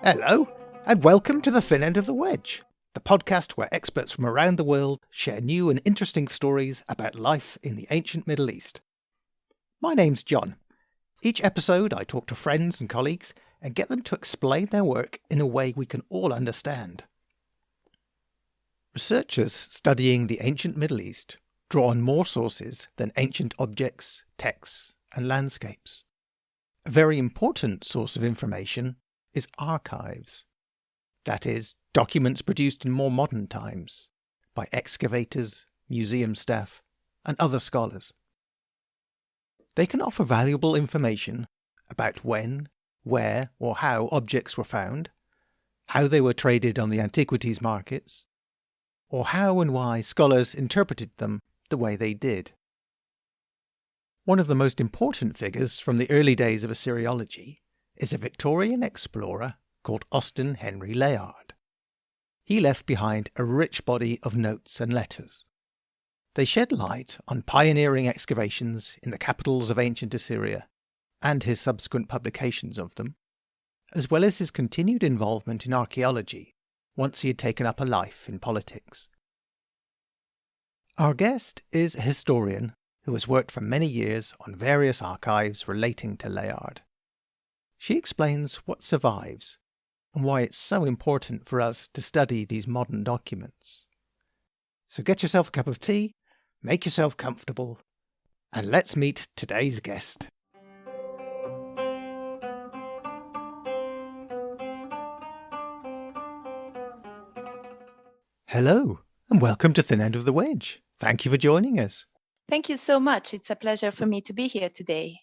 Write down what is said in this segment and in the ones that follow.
Hello, and welcome to The Thin End of the Wedge, the podcast where experts from around the world share new and interesting stories about life in the ancient Middle East. My name's John. Each episode I talk to friends and colleagues and get them to explain their work in a way we can all understand. Researchers studying the ancient Middle East draw on more sources than ancient objects, texts, and landscapes. A very important source of information is archives. That is, documents produced in more modern times by excavators, museum staff, and other scholars. They can offer valuable information about when, where, or how objects were found, how they were traded on the antiquities markets, or how and why scholars interpreted them the way they did. One of the most important figures from the early days of Assyriology is a Victorian explorer called Austen Henry Layard. He left behind a rich body of notes and letters. They shed light on pioneering excavations in the capitals of ancient Assyria and his subsequent publications of them, as well as his continued involvement in archaeology once he had taken up a life in politics. Our guest is a historian who has worked for many years on various archives relating to Layard. She explains what survives and why it's so important for us to study these modern documents. So get yourself a cup of tea, make yourself comfortable, and let's meet today's guest. Hello, and welcome to Thin End of the Wedge. Thank you for joining us. Thank you so much. It's a pleasure for me to be here today.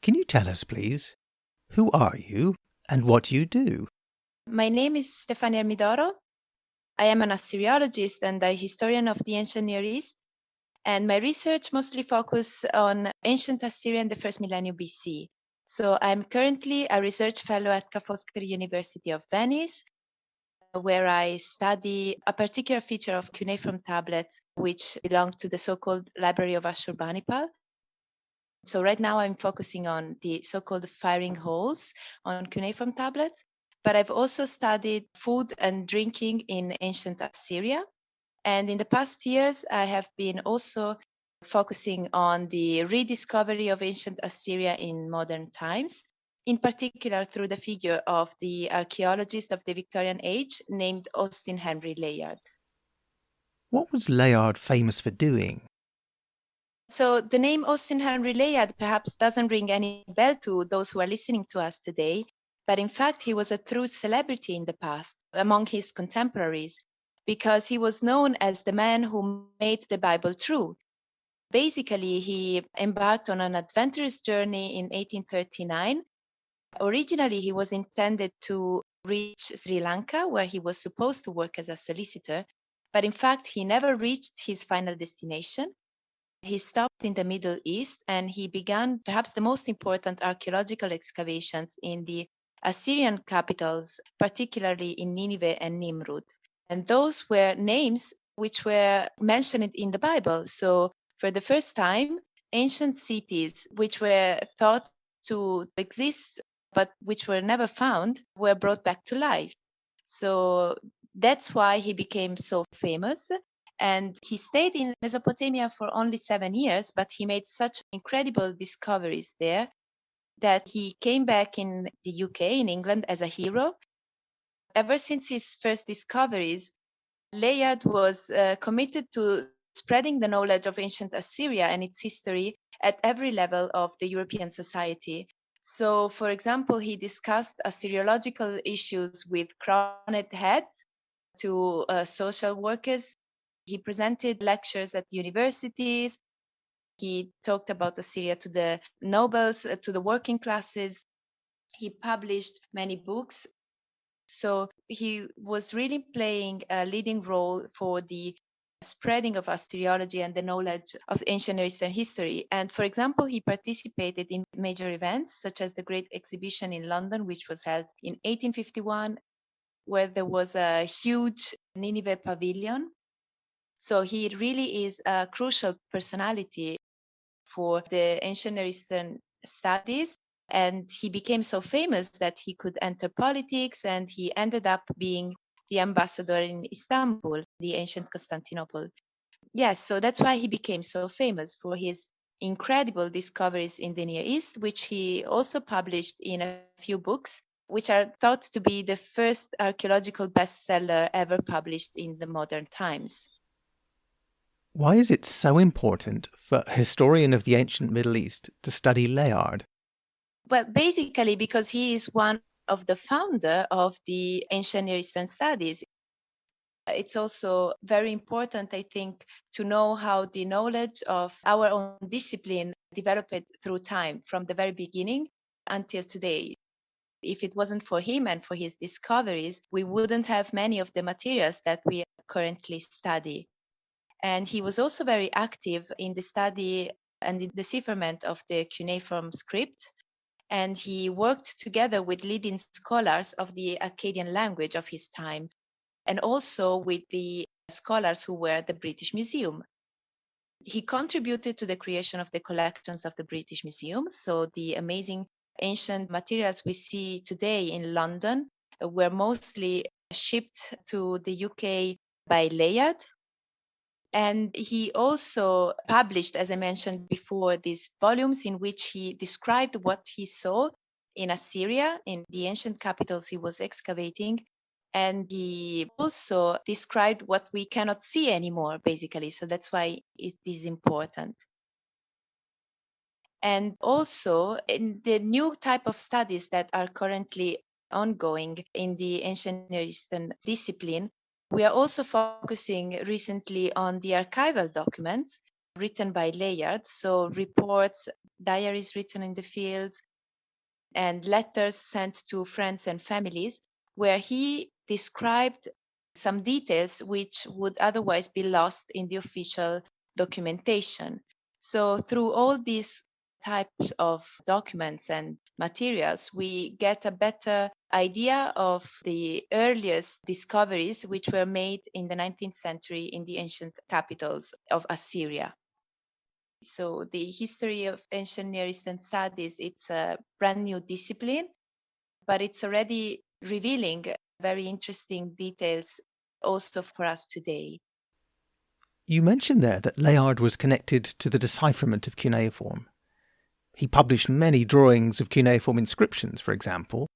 Can you tell us, please, who are you and what do you do? My name is Stefania Ermidoro. I am an assyriologist and a historian of the ancient Near East, and my research mostly focuses on ancient Assyria in the first millennium BC. So I'm currently a research fellow at Ca' Foscari University of Venice, where I study a particular feature of cuneiform tablets, which belong to the so-called Library of Ashurbanipal. So right now I'm focusing on the so-called firing holes on cuneiform tablets, but I've also studied food and drinking in ancient Assyria. And in the past years, I have been also focusing on the rediscovery of ancient Assyria in modern times, in particular through the figure of the archaeologist of the Victorian age named Austen Henry Layard. What was Layard famous for doing? So the name Austen Henry Layard perhaps doesn't ring any bell to those who are listening to us today, but in fact, he was a true celebrity in the past among his contemporaries because he was known as the man who made the Bible true. Basically, he embarked on an adventurous journey in 1839. Originally, he was intended to reach Sri Lanka, where he was supposed to work as a solicitor, but in fact, he never reached his final destination. He stopped in the Middle East and he began perhaps the most important archaeological excavations in the Assyrian capitals, particularly in Nineveh and Nimrud. And those were names which were mentioned in the Bible. So for the first time, ancient cities which were thought to exist but which were never found were brought back to life. So that's why he became so famous. And he stayed in Mesopotamia for only 7 years, but he made such incredible discoveries there that he came back in the UK, in England, as a hero. Ever since his first discoveries, Layard was committed to spreading the knowledge of ancient Assyria and its history at every level of the European society. So, for example, he discussed assyriological issues with crowned heads to social workers. He presented lectures at universities. He talked about Assyria to the nobles, to the working classes. He published many books. So he was really playing a leading role for the spreading of Assyriology and the knowledge of ancient Near Eastern history. And for example, he participated in major events such as the Great Exhibition in London, which was held in 1851, where there was a huge Nineveh pavilion. So he really is a crucial personality for the ancient Near Eastern studies. And he became so famous that he could enter politics, and he ended up being the ambassador in Istanbul, the ancient Constantinople. Yes, so that's why he became so famous for his incredible discoveries in the Near East, which he also published in a few books, which are thought to be the first archaeological bestseller ever published in the modern times. Why is it so important for a historian of the ancient Middle East to study Layard? Well, basically because he is one of the founder of the ancient Near Eastern studies. It's also very important, I think, to know how the knowledge of our own discipline developed through time from the very beginning until today. If it wasn't for him and for his discoveries, we wouldn't have many of the materials that we currently study. And he was also very active in the study and the decipherment of the cuneiform script. And he worked together with leading scholars of the Akkadian language of his time, and also with the scholars who were at the British Museum. He contributed to the creation of the collections of the British Museum. So the amazing ancient materials we see today in London were mostly shipped to the UK by Layard. And he also published, as I mentioned before, these volumes in which he described what he saw in Assyria, in the ancient capitals he was excavating. And he also described what we cannot see anymore, basically. So that's why it is important. And also, in the new type of studies that are currently ongoing in the ancient Near Eastern discipline, we are also focusing recently on the archival documents written by Layard, so reports, diaries written in the field, and letters sent to friends and families, where he described some details which would otherwise be lost in the official documentation. So through all these types of documents and materials, we get a better idea of the earliest discoveries which were made in the 19th century in the ancient capitals of Assyria. So the history of ancient Near Eastern studies, it's a brand new discipline, but it's already revealing very interesting details also for us today. You mentioned there that Layard was connected to the decipherment of cuneiform. He published many drawings of cuneiform inscriptions, for example,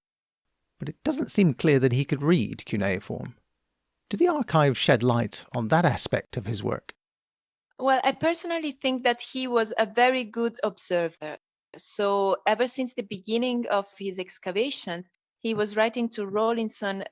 but it doesn't seem clear that he could read cuneiform. Do the archives shed light on that aspect of his work? Well, I personally think that he was a very good observer. So ever since the beginning of his excavations, he was writing to Rawlinson,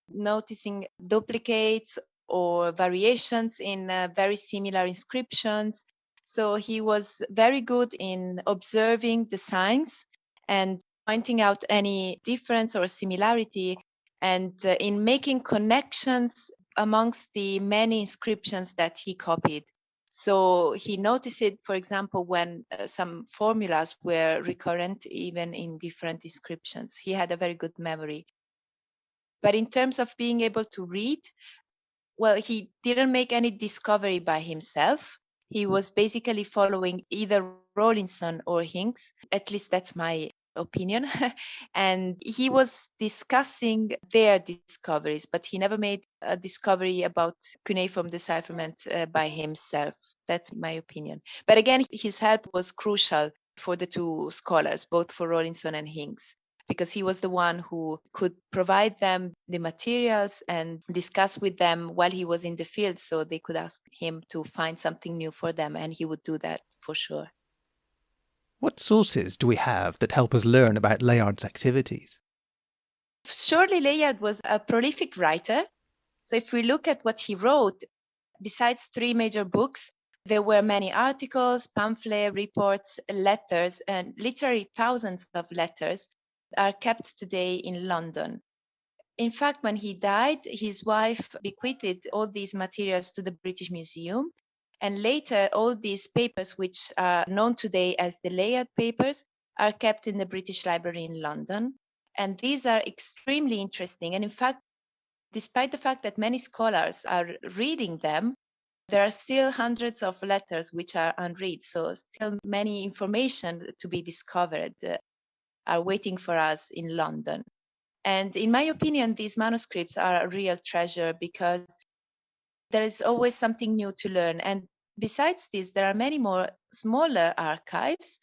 noticing duplicates or variations in very similar inscriptions. So he was very good in observing the signs and pointing out any difference or similarity, and in making connections amongst the many inscriptions that he copied. So he noticed it, for example, when some formulas were recurrent even in different inscriptions. He had a very good memory. But in terms of being able to read, well, he didn't make any discovery by himself. He was basically following either Rawlinson or Hinks. At least that's my opinion. And he was discussing their discoveries, but he never made a discovery about cuneiform decipherment by himself. That's my opinion. But again, his help was crucial for the two scholars, both for Rawlinson and Hinks, because he was the one who could provide them the materials and discuss with them while he was in the field, so they could ask him to find something new for them, and he would do that for sure. What sources do we have that help us learn about Layard's activities? Surely Layard was a prolific writer. So if we look at what he wrote, besides 3 major books, there were many articles, pamphlets, reports, letters, and literally thousands of letters are kept today in London. In fact, when he died, his wife bequeathed all these materials to the British Museum. And later, all these papers, which are known today as the Layard papers, are kept in the British Library in London. And these are extremely interesting. And in fact, despite the fact that many scholars are reading them, there are still hundreds of letters which are unread. So still many information to be discovered. are waiting for us in London. And in my opinion, these manuscripts are a real treasure because there is always something new to learn. And besides this, there are many more smaller archives,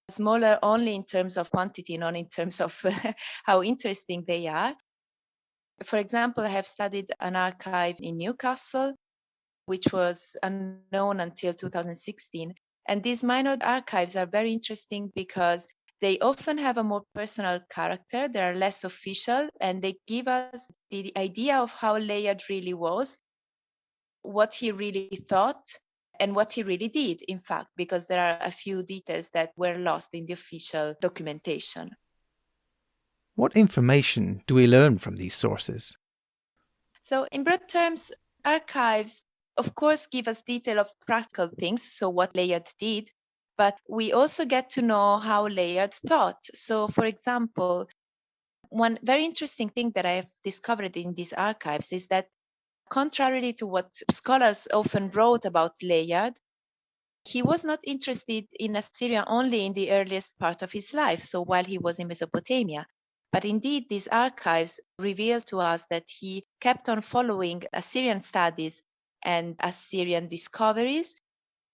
smaller only in terms of quantity, not in terms of how interesting they are. For example, I have studied an archive in Newcastle, which was unknown until 2016. And these minor archives are very interesting because they often have a more personal character. They are less official, and they give us the idea of how Layard really was, what he really thought, and what he really did, in fact, because there are a few details that were lost in the official documentation. What information do we learn from these sources? So in broad terms, archives, of course, give us detail of practical things, so what Layard did, but we also get to know how Layard thought. So for example, one very interesting thing that I have discovered in these archives is that contrarily to what scholars often wrote about Layard, he was not interested in Assyria only in the earliest part of his life, so while he was in Mesopotamia. But indeed, these archives reveal to us that he kept on following Assyrian studies and Assyrian discoveries.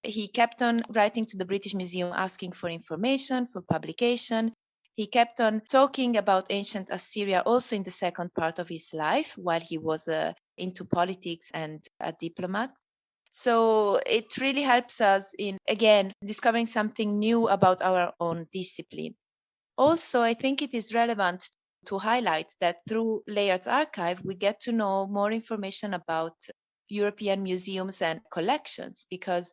He kept on writing to the British Museum asking for information, for publication. He kept on talking about ancient Assyria also in the second part of his life while he was into politics and a diplomat. So it really helps us in, again, discovering something new about our own discipline. Also, I think it is relevant to highlight that through Layard's archive, we get to know more information about European museums and collections, because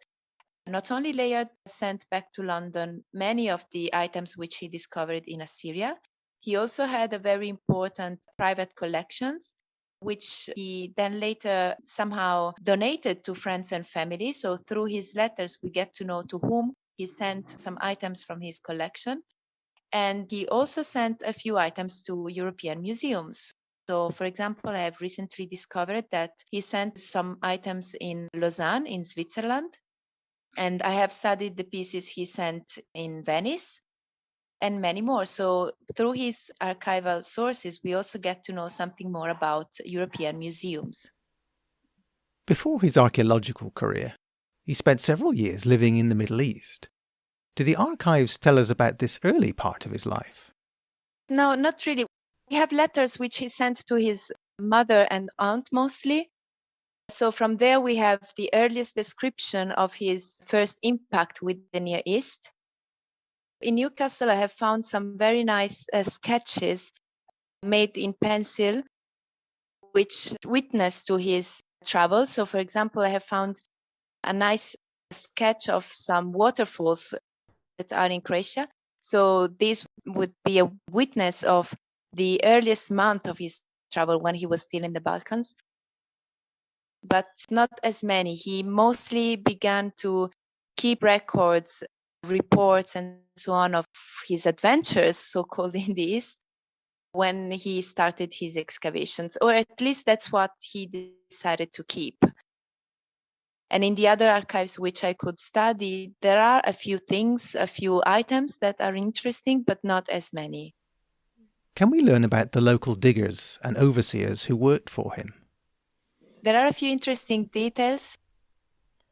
not only Layard sent back to London many of the items which he discovered in Assyria, he also had a very important private collections, which he then later somehow donated to friends and family. So through his letters, we get to know to whom he sent some items from his collection. And he also sent a few items to European museums. So, for example, I have recently discovered that he sent some items in Lausanne, in Switzerland. And I have studied the pieces he sent in Venice and many more. So through his archival sources, we also get to know something more about European museums. Before his archaeological career, he spent several years living in the Middle East. Do the archives tell us about this early part of his life? No, not really. We have letters which he sent to his mother and aunt mostly. So from there, we have the earliest description of his first impact with the Near East. In Newcastle, I have found some very nice sketches made in pencil, which witness to his travels. So, for example, I have found a nice sketch of some waterfalls that are in Croatia. So this would be a witness of the earliest month of his travel when he was still in the Balkans. But not as many. He mostly began to keep records, reports, and so on of his adventures, so-called in the East, when he started his excavations, or at least that's what he decided to keep. And in the other archives which I could study, there are a few things, a few items that are interesting, but not as many. Can we learn about the local diggers and overseers who worked for him? There are a few interesting details,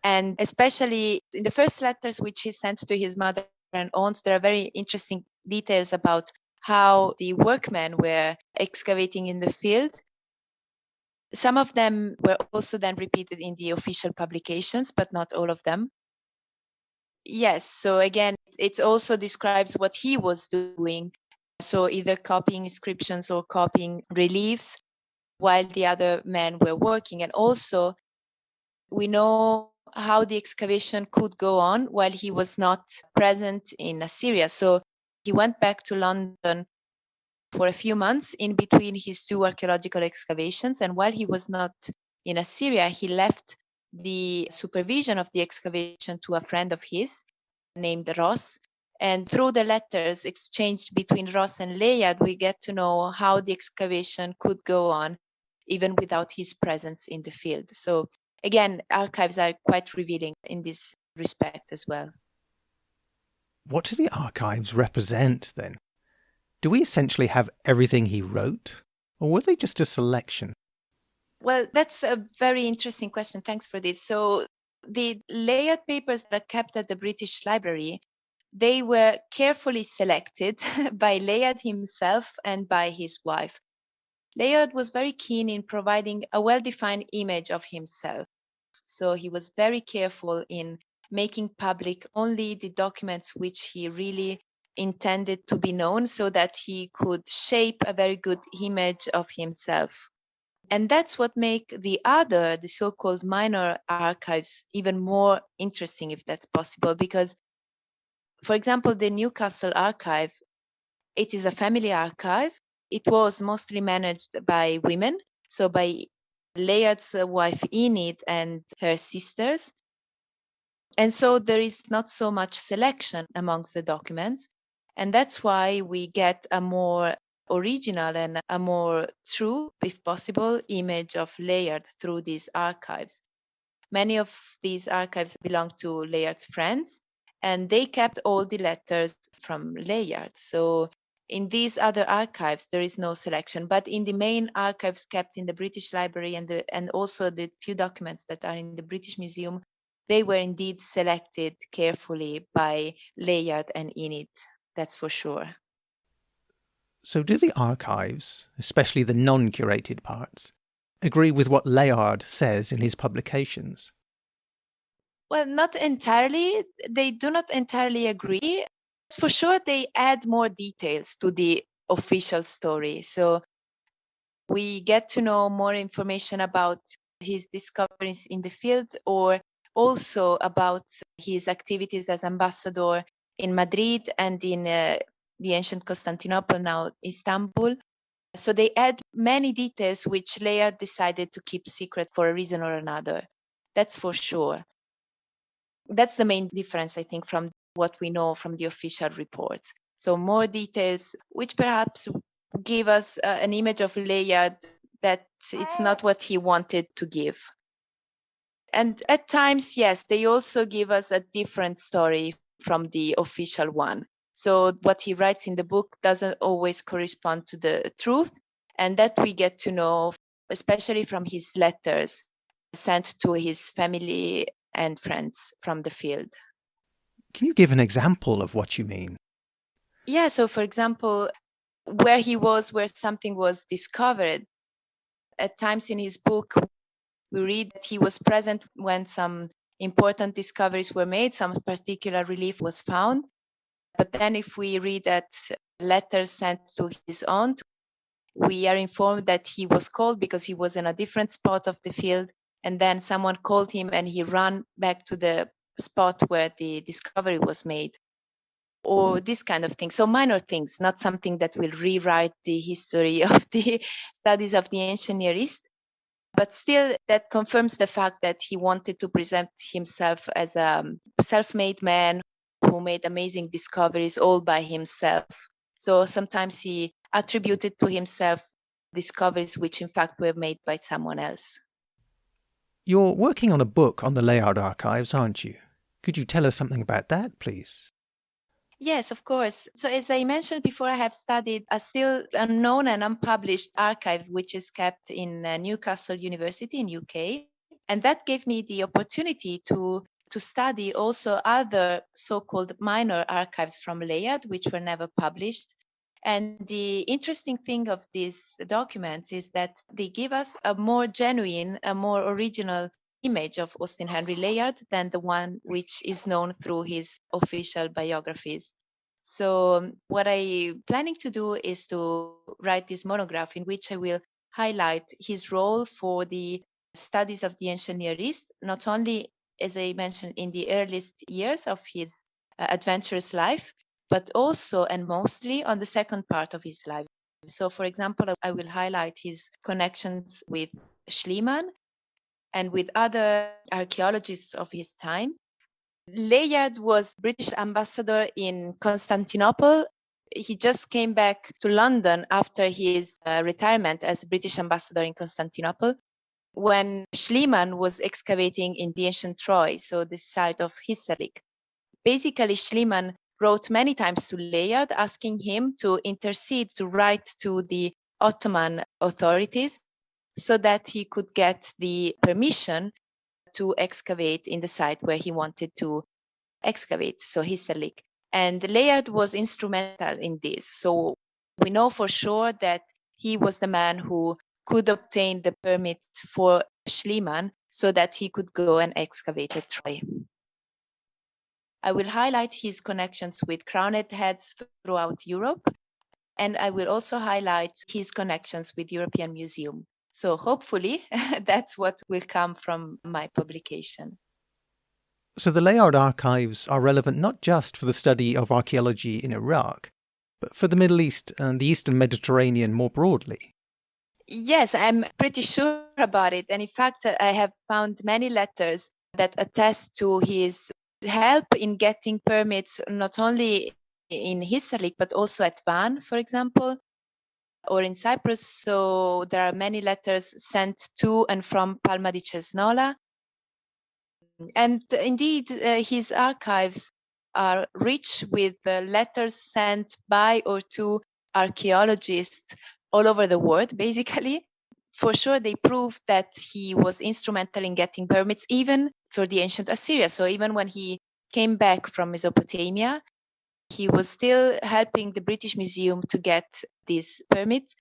and especially in the first letters which he sent to his mother and aunts, there are very interesting details about how the workmen were excavating in the field. Some of them were also then repeated in the official publications, but not all of them. Yes, so again, it also describes what he was doing. So either copying inscriptions or copying reliefs while the other men were working. And also, we know how the excavation could go on while he was not present in Assyria. So he went back to London for a few months in between his two archaeological excavations. And while he was not in Assyria, he left the supervision of the excavation to a friend of his named Ross. And through the letters exchanged between Ross and Layard, we get to know how the excavation could go on even without his presence in the field. So again, archives are quite revealing in this respect as well. What do the archives represent then? Do we essentially have everything he wrote, or were they just a selection? Well, that's a very interesting question. Thanks for this. So the Layard papers that are kept at the British Library, they were carefully selected by Layard himself and by his wife. Layard was very keen in providing a well-defined image of himself. So he was very careful in making public only the documents which he really intended to be known so that he could shape a very good image of himself. And that's what make the so-called minor archives, even more interesting, if that's possible. Because, for example, the Newcastle archive, it is a family archive. It was mostly managed by women, so by Layard's wife Enid and her sisters. And so there is not so much selection amongst the documents. And that's why we get a more original and a more true, if possible, image of Layard through these archives. Many of these archives belong to Layard's friends, and they kept all the letters from Layard. So in these other archives, there is no selection, but in the main archives kept in the British Library and also the few documents that are in the British Museum, they were indeed selected carefully by Layard and Enid, that's for sure. So do the archives, especially the non-curated parts, agree with what Layard says in his publications? Well, not entirely. They do not entirely agree. For sure, they add more details to the official story. So we get to know more information about his discoveries in the field, or also about his activities as ambassador in Madrid and in the ancient Constantinople, now Istanbul. So they add many details which Layard decided to keep secret for a reason or another. That's for sure. That's the main difference, I think, from what we know from the official reports. So more details, which perhaps give us an image of Layard that it's not what he wanted to give. And at times, yes, they also give us a different story from the official one. So what he writes in the book doesn't always correspond to the truth. And that we get to know, especially from his letters sent to his family and friends from the field. Can you give an example of what you mean? Yeah, so for example, where he was, where something was discovered. At times in his book, we read that he was present when some important discoveries were made, some particular relief was found. But then if we read that letters sent to his aunt, we are informed that he was called because he was in a different spot of the field. And then someone called him and he ran back to the spot where the discovery was made, or this kind of thing. So minor things, not something that will rewrite the history of the studies of the ancient Near East. But still, that confirms the fact that he wanted to present himself as a self-made man who made amazing discoveries all by himself. So sometimes he attributed to himself discoveries which in fact were made by someone else. You're working on a book on the Layard archives, aren't you? Could you tell us something about that, please? Yes, of course. So as I mentioned before, I have studied a still unknown and unpublished archive, which is kept in Newcastle University in UK. And that gave me the opportunity to study also other so-called minor archives from Layard, which were never published. And the interesting thing of these documents is that they give us a more genuine, a more original image of Austen Henry Layard than the one which is known through his official biographies. So what I'm planning to do is to write this monograph in which I will highlight his role for the studies of the ancient Near East, not only, as I mentioned, in the earliest years of his adventurous life, but also and mostly on the second part of his life. So, for example, I will highlight his connections with Schliemann and with other archaeologists of his time. Layard was British ambassador in Constantinople. He just came back to London after his retirement as British ambassador in Constantinople when Schliemann was excavating in the ancient Troy, so the site of Hissarlik. Basically, Schliemann wrote many times to Layard asking him to intercede, to write to the Ottoman authorities so that he could get the permission to excavate in the site where he wanted to excavate, so Hissarlik. And Layard was instrumental in this. So we know for sure that he was the man who could obtain the permit for Schliemann so that he could go and excavate at Troy. I will highlight his connections with crowned heads throughout Europe, and I will also highlight his connections with European Museum. So hopefully that's what will come from my publication. So the Layard archives are relevant not just for the study of archaeology in Iraq, but for the Middle East and the Eastern Mediterranean more broadly. Yes, I'm pretty sure about it. And in fact, I have found many letters that attest to his help in getting permits, not only in Hissarlik, but also at Van, for example, or in Cyprus. So there are many letters sent to and from Palma di Cesnola. And indeed, his archives are rich with letters sent by or to archaeologists all over the world, basically. For sure, they prove that he was instrumental in getting permits, even for the ancient Assyria. So even when he came back from Mesopotamia, he was still helping the British Museum to get this permit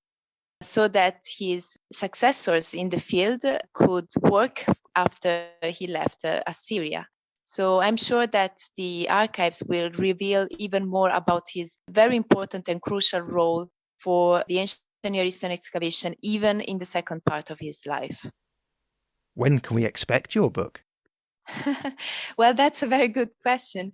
so that his successors in the field could work after he left Assyria. So I'm sure that the archives will reveal even more about his very important and crucial role for the ancient Near Eastern excavation, even in the second part of his life. When can we expect your book? Well, that's a very good question.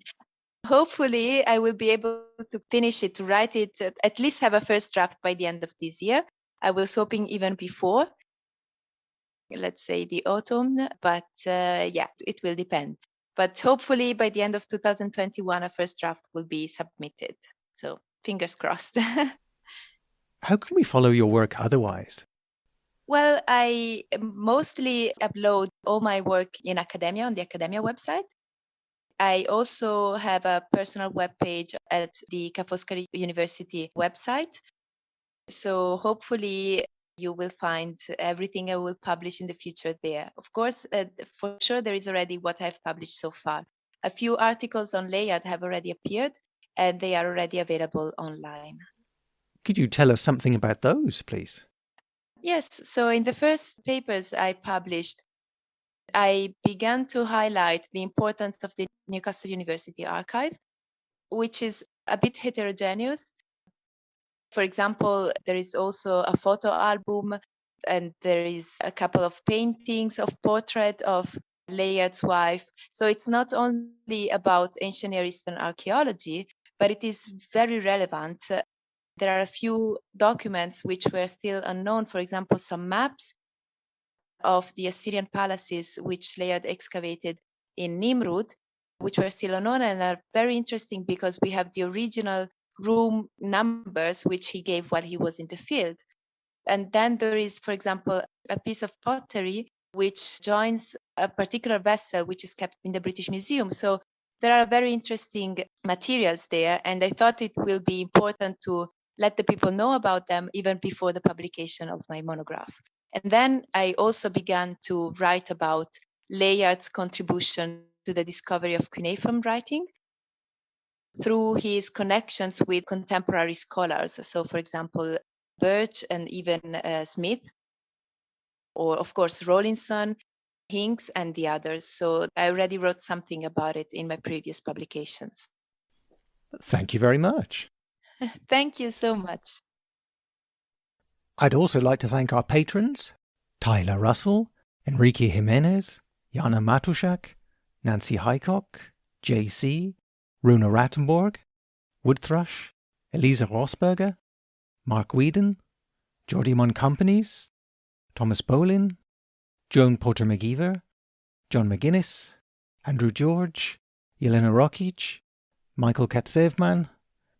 Hopefully, I will be able to finish it, to write it, at least have a first draft by the end of this year. I was hoping even before, let's say the autumn, but yeah, it will depend. But hopefully by the end of 2021, a first draft will be submitted. So fingers crossed. How can we follow your work otherwise? Well, I mostly upload all my work in academia on the academia website. I also have a personal webpage at the Ca' Foscari University website. So hopefully you will find everything I will publish in the future there. Of course, for sure, there is already what I've published so far. A few articles on Layard have already appeared, and they are already available online. Could you tell us something about those, please? Yes, so in the first papers I published, I began to highlight the importance of the Newcastle University archive, which is a bit heterogeneous. For example, there is also a photo album, and there is a couple of paintings of portrait of Layard's wife. So it's not only about ancient Near Eastern archaeology, but it is very relevant. There are a few documents which were still unknown. For example, some maps of the Assyrian palaces which Layard excavated in Nimrud, which were still unknown and are very interesting because we have the original room numbers which he gave while he was in the field. And then there is, for example, a piece of pottery which joins a particular vessel which is kept in the British Museum. So there are very interesting materials there, and I thought it will be important to let the people know about them even before the publication of my monograph. And then I also began to write about Layard's contribution to the discovery of cuneiform writing through his connections with contemporary scholars. So, for example, Birch and even Smith, or of course, Rawlinson, Hinks, and the others. So I already wrote something about it in my previous publications. Thank you very much. Thank you so much. I'd also like to thank our patrons, Tyler Russell, Enrique Jimenez, Jana Matuszak, Nancy Hycock, JC, Runa Rattenborg, Woodthrush, Elisa Rosberger, Mark Whedon, Geordie Mon Companies, Thomas Bolin, Joan Porter McGeever, John McGuinness, Andrew George, Yelena Rokic, Michael Katsevman,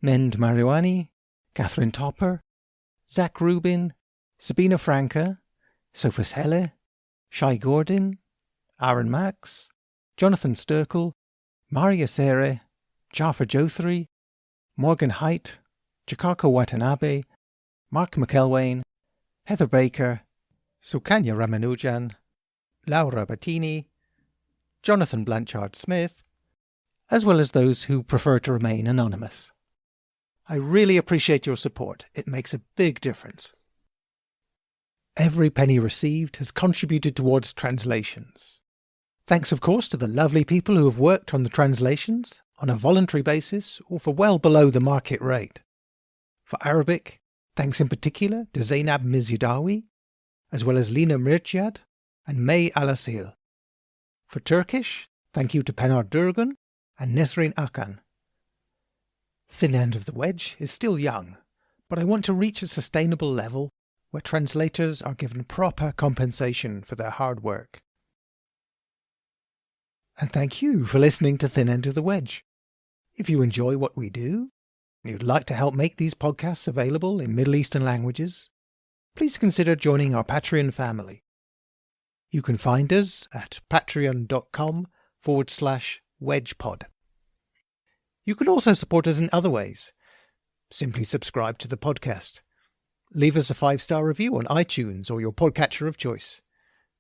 Mend Mariwani, Catherine Topper, Zach Rubin, Sabina Franca, Sophus Helle, Shai Gordon, Aaron Max, Jonathan Sturkle, Maria Sere, Jafar Jothri, Morgan Haidt, Chikako Watanabe, Mark McElwain, Heather Baker, Sukanya Ramanujan, Laura Battini, Jonathan Blanchard-Smith, as well as those who prefer to remain anonymous. I really appreciate your support. It makes a big difference. Every penny received has contributed towards translations. Thanks, of course, to the lovely people who have worked on the translations on a voluntary basis or for well below the market rate. For Arabic, thanks in particular to Zainab Mizyudawi, as well as Lina Mirciad and May Alasil. For Turkish, thank you to Penar Durgun and Nesrin Akan. Thin End of the Wedge is still young, but I want to reach a sustainable level where translators are given proper compensation for their hard work. And thank you for listening to Thin End of the Wedge. If you enjoy what we do, and you'd like to help make these podcasts available in Middle Eastern languages, please consider joining our Patreon family. You can find us at patreon.com/wedgepod. You can also support us in other ways. Simply subscribe to the podcast. Leave us a 5-star review on iTunes or your podcatcher of choice.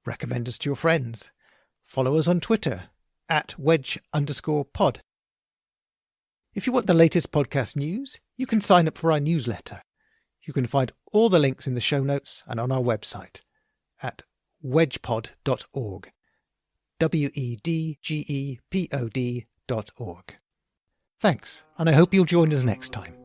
Recommend us to your friends. Follow us on Twitter @wedge_pod. If you want the latest podcast news, you can sign up for our newsletter. You can find all the links in the show notes and on our website at wedgepod.org. wedgepod.org. Thanks, and I hope you'll join us next time.